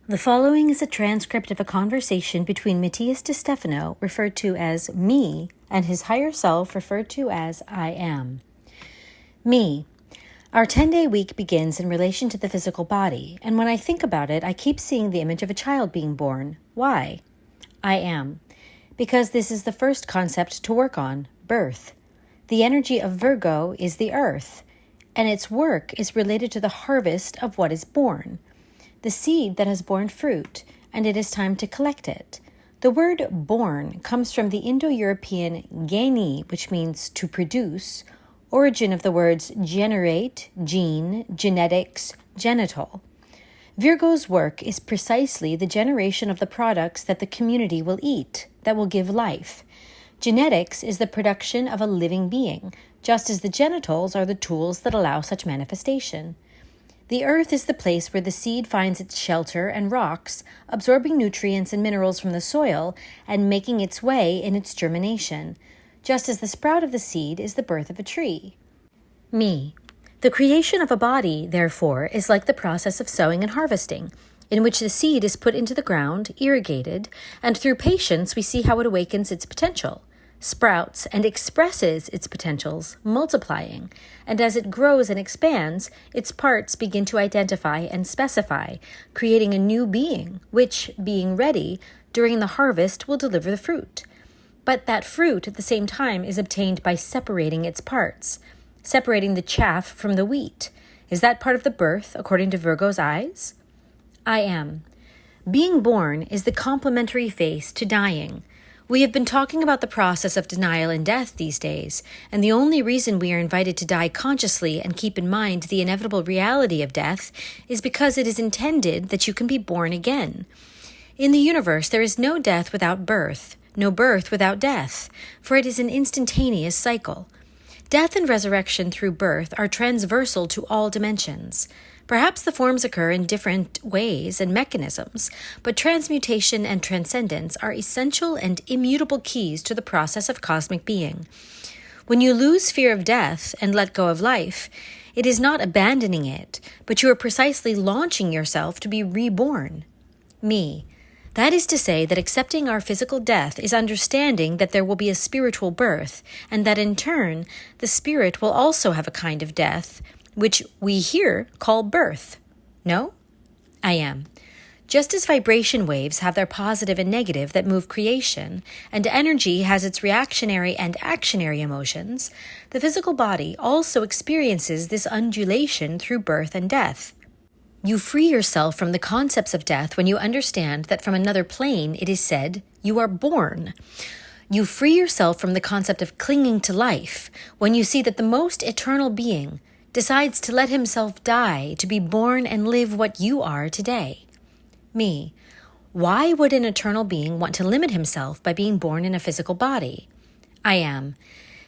The following is a transcript of a conversation between Matías De Stefano, referred to as me, and his higher self, referred to as I am. Me. Our 10-day week begins in relation to the physical body, and when I think about it, I keep seeing the image of a child being born. Why? I am. Because this is the first concept to work on, birth. The energy of Virgo is the earth, and its work is related to the harvest of what is born. The seed that has borne fruit, and it is time to collect it. The word born comes from the Indo-European geni, which means to produce, origin of the words generate, gene, genetics, genital. Virgo's work is precisely the generation of the products that the community will eat, that will give life. Genetics is the production of a living being, just as the genitals are the tools that allow such manifestation. The earth is the place where the seed finds its shelter and rocks, absorbing nutrients and minerals from the soil and making its way in its germination, just as the sprout of the seed is the birth of a tree. Me. The creation of a body, therefore, is like the process of sowing and harvesting, in which the seed is put into the ground, irrigated, and through patience we see how it awakens its potential, sprouts, and expresses its potentials, multiplying, and as it grows and expands, its parts begin to identify and specify, creating a new being, which, being ready, during the harvest will deliver the fruit. But that fruit, at the same time, is obtained by separating its parts, separating the chaff from the wheat. Is that part of the birth, according to Virgo's eyes? I am. Being born is the complementary face to dying. We have been talking about the process of denial and death these days, and the only reason we are invited to die consciously and keep in mind the inevitable reality of death is because it is intended that you can be born again. In the universe, there is no death without birth, no birth without death, for it is an instantaneous cycle. Death and resurrection through birth are transversal to all dimensions. Perhaps the forms occur in different ways and mechanisms, but transmutation and transcendence are essential and immutable keys to the process of cosmic being. When you lose fear of death and let go of life, it is not abandoning it, but you are precisely launching yourself to be reborn. Me. That is to say that accepting our physical death is understanding that there will be a spiritual birth, and that in turn, the spirit will also have a kind of death, which we here call birth. No? I am. Just as vibration waves have their positive and negative that move creation, and energy has its reactionary and actionary emotions, the physical body also experiences this undulation through birth and death. You free yourself from the concepts of death when you understand that from another plane it is said, you are born. You free yourself from the concept of clinging to life when you see that the most eternal being decides to let himself die to be born and live what you are today. Me. Why would an eternal being want to limit himself by being born in a physical body? I am.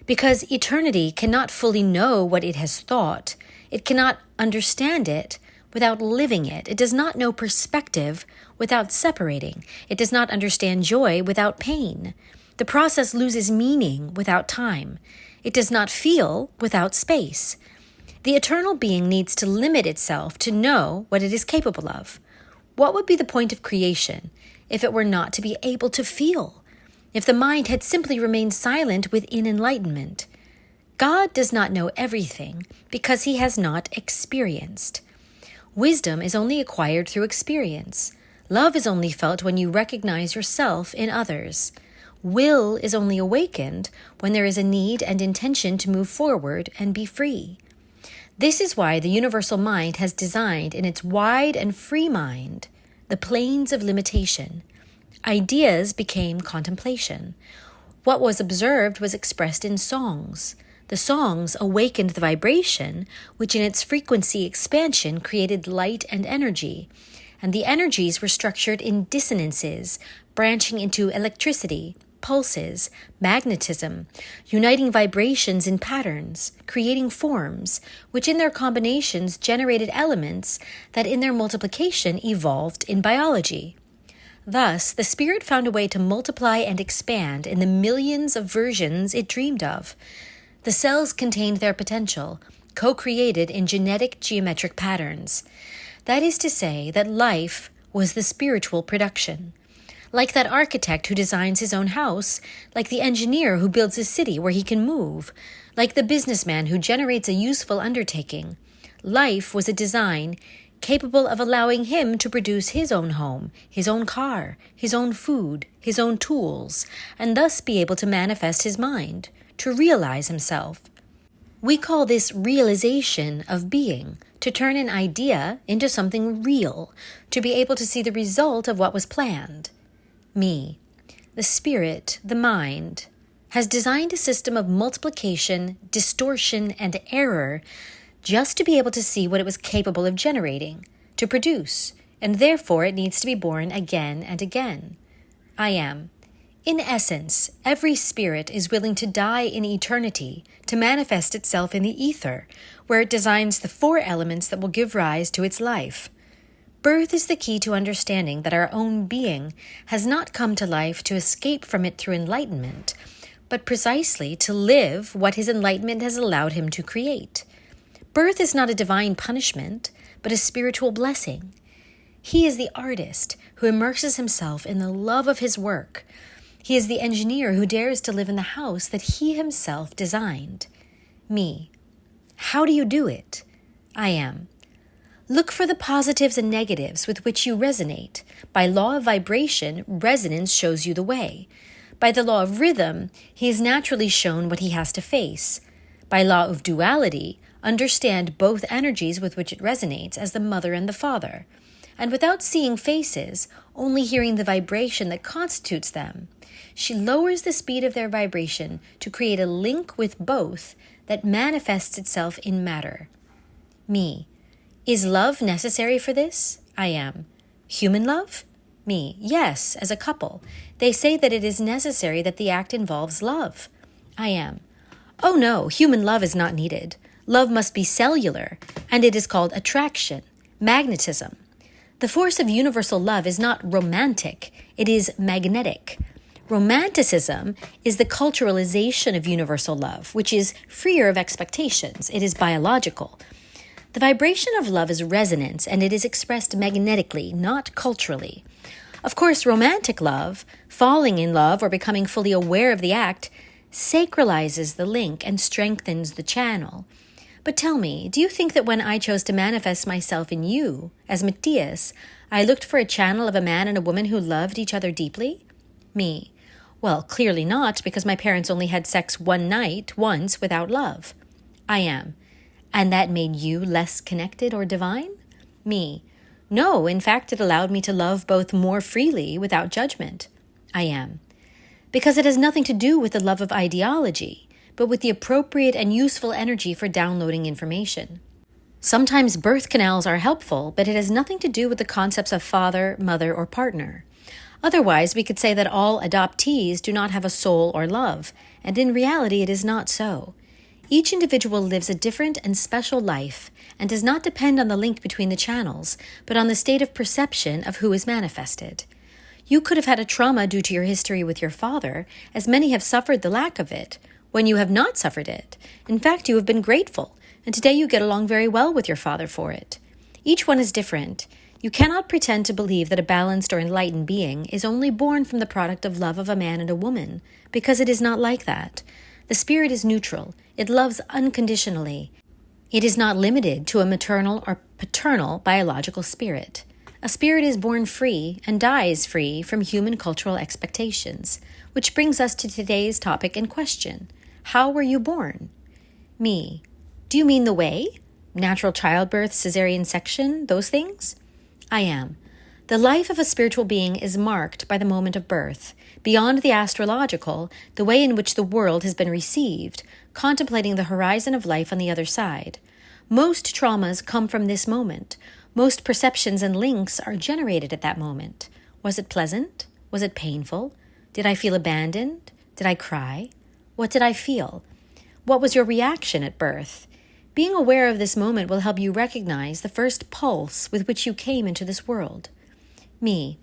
Because eternity cannot fully know what it has thought. It cannot understand it without living it. It does not know perspective without separating. It does not understand joy without pain. The process loses meaning without time. It does not feel without space. The eternal being needs to limit itself to know what it is capable of. What would be the point of creation if it were not to be able to feel? If the mind had simply remained silent within enlightenment? God does not know everything because he has not experienced. Wisdom is only acquired through experience. Love is only felt when you recognize yourself in others. Will is only awakened when there is a need and intention to move forward and be free. This is why the universal mind has designed in its wide and free mind the planes of limitation. Ideas became contemplation. What was observed was expressed in songs. The songs awakened the vibration, which in its frequency expansion created light and energy, and the energies were structured in dissonances, branching into electricity, pulses, magnetism, uniting vibrations in patterns, creating forms, which in their combinations generated elements that in their multiplication evolved in biology. Thus, the spirit found a way to multiply and expand in the millions of versions it dreamed of. The cells contained their potential, co-created in genetic geometric patterns. That is to say that life was the spiritual production. Like that architect who designs his own house, like the engineer who builds a city where he can move, like the businessman who generates a useful undertaking. Life was a design capable of allowing him to produce his own home, his own car, his own food, his own tools, and thus be able to manifest his mind, to realize himself. We call this realization of being, to turn an idea into something real, to be able to see the result of what was planned. Me, the spirit, the mind, has designed a system of multiplication, distortion, and error just to be able to see what it was capable of generating, to produce, and therefore it needs to be born again and again. I am. In essence, every spirit is willing to die in eternity to manifest itself in the ether, where it designs the 4 elements that will give rise to its life. Birth is the key to understanding that our own being has not come to life to escape from it through enlightenment, but precisely to live what his enlightenment has allowed him to create. Birth is not a divine punishment, but a spiritual blessing. He is the artist who immerses himself in the love of his work. He is the engineer who dares to live in the house that he himself designed. Me. How do you do it? I am. Look for the positives and negatives with which you resonate. By law of vibration, resonance shows you the way. By the law of rhythm, he is naturally shown what he has to face. By law of duality, understand both energies with which it resonates as the mother and the father. And without seeing faces, only hearing the vibration that constitutes them, she lowers the speed of their vibration to create a link with both that manifests itself in matter. Me. Is love necessary for this? I am. Human love? Me. Yes, as a couple. They say that it is necessary that the act involves love. I am. Oh no, human love is not needed. Love must be cellular, and it is called attraction, magnetism. The force of universal love is not romantic, it is magnetic. Romanticism is the culturalization of universal love, which is freer of expectations. It is biological. The vibration of love is resonance, and it is expressed magnetically, not culturally. Of course, romantic love, falling in love or becoming fully aware of the act, sacralizes the link and strengthens the channel. But tell me, do you think that when I chose to manifest myself in you, as Matias, I looked for a channel of a man and a woman who loved each other deeply? Me. Well, clearly not, because my parents only had sex one night, once, without love. I am. And that made you less connected or divine? Me. No, in fact, it allowed me to love both more freely, without judgment. I am. Because it has nothing to do with the love of ideology, but with the appropriate and useful energy for downloading information. Sometimes birth canals are helpful, but it has nothing to do with the concepts of father, mother, or partner. Otherwise, we could say that all adoptees do not have a soul or love, and in reality it is not so. Each individual lives a different and special life, and does not depend on the link between the channels, but on the state of perception of who is manifested. You could have had a trauma due to your history with your father, as many have suffered the lack of it, when you have not suffered it. In fact, you have been grateful, and today you get along very well with your father for it. Each one is different. You cannot pretend to believe that a balanced or enlightened being is only born from the product of love of a man and a woman, because it is not like that. The spirit is neutral. It loves unconditionally. It is not limited to a maternal or paternal biological spirit. A spirit is born free and dies free from human cultural expectations, which brings us to today's topic in question. How were you born? Me. Do you mean the way? Natural childbirth, cesarean section, those things? I am. The life of a spiritual being is marked by the moment of birth, beyond the astrological, the way in which the world has been received, contemplating the horizon of life on the other side. Most traumas come from this moment. Most perceptions and links are generated at that moment. Was it pleasant? Was it painful? Did I feel abandoned? Did I cry? What did I feel? What was your reaction at birth? Being aware of this moment will help you recognize the first pulse with which you came into this world. Me.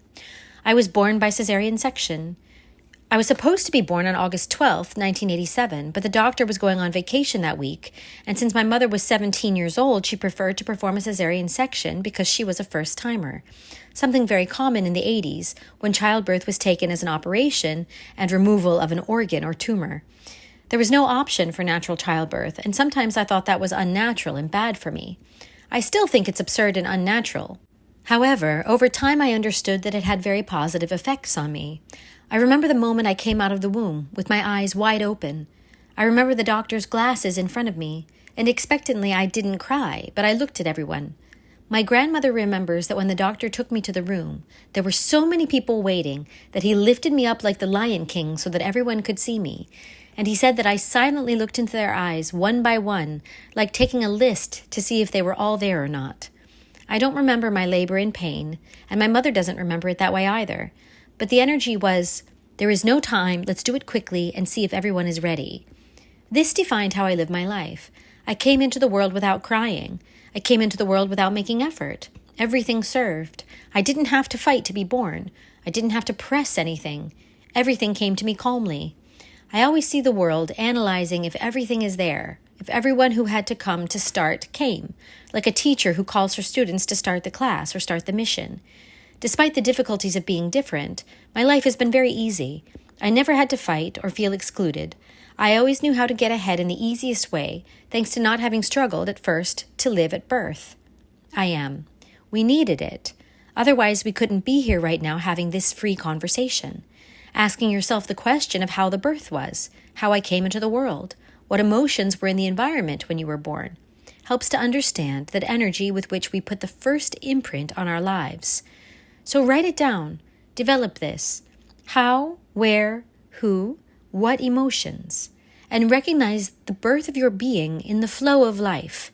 I was born by cesarean section. I was supposed to be born on August 12th, 1987, but the doctor was going on vacation that week, and since my mother was 17 years old, she preferred to perform a cesarean section because she was a first-timer, something very common in the 80s when childbirth was taken as an operation and removal of an organ or tumor. There was no option for natural childbirth, and sometimes I thought that was unnatural and bad for me. I still think it's absurd and unnatural. However, over time I understood that it had very positive effects on me. I remember the moment I came out of the womb, with my eyes wide open. I remember the doctor's glasses in front of me, and expectantly I didn't cry, but I looked at everyone. My grandmother remembers that when the doctor took me to the room, there were so many people waiting that he lifted me up like the Lion King so that everyone could see me, and he said that I silently looked into their eyes one by one, like taking a list to see if they were all there or not. I don't remember my labor and pain, and my mother doesn't remember it that way either. But the energy was, there is no time, let's do it quickly and see if everyone is ready. This defined how I lived my life. I came into the world without crying. I came into the world without making effort. Everything served. I didn't have to fight to be born. I didn't have to press anything. Everything came to me calmly. I always see the world analyzing if everything is there, if everyone who had to come to start came, like a teacher who calls her students to start the class or start the mission. Despite the difficulties of being different, my life has been very easy. I never had to fight or feel excluded. I always knew how to get ahead in the easiest way, thanks to not having struggled at first to live at birth. I am. We needed it. Otherwise, we couldn't be here right now having this free conversation. Asking yourself the question of how the birth was, how I came into the world, what emotions were in the environment when you were born, helps to understand that energy with which we put the first imprint on our lives. So write it down, develop this. How, where, who, what emotions, and recognize the birth of your being in the flow of life.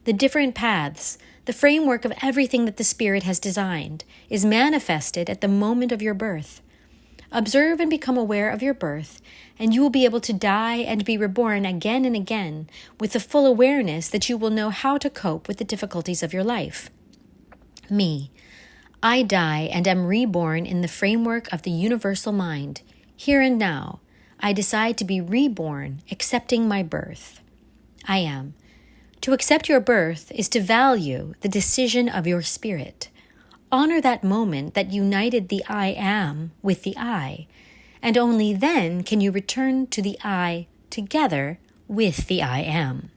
The different paths, the framework of everything that the Spirit has designed, is manifested at the moment of your birth. Observe and become aware of your birth, and you will be able to die and be reborn again and again with the full awareness that you will know how to cope with the difficulties of your life. Me. I die and am reborn in the framework of the universal mind. Here and now, I decide to be reborn, accepting my birth. I am. To accept your birth is to value the decision of your spirit. Honor that moment that united the I am with the I, and only then can you return to the I together with the I am.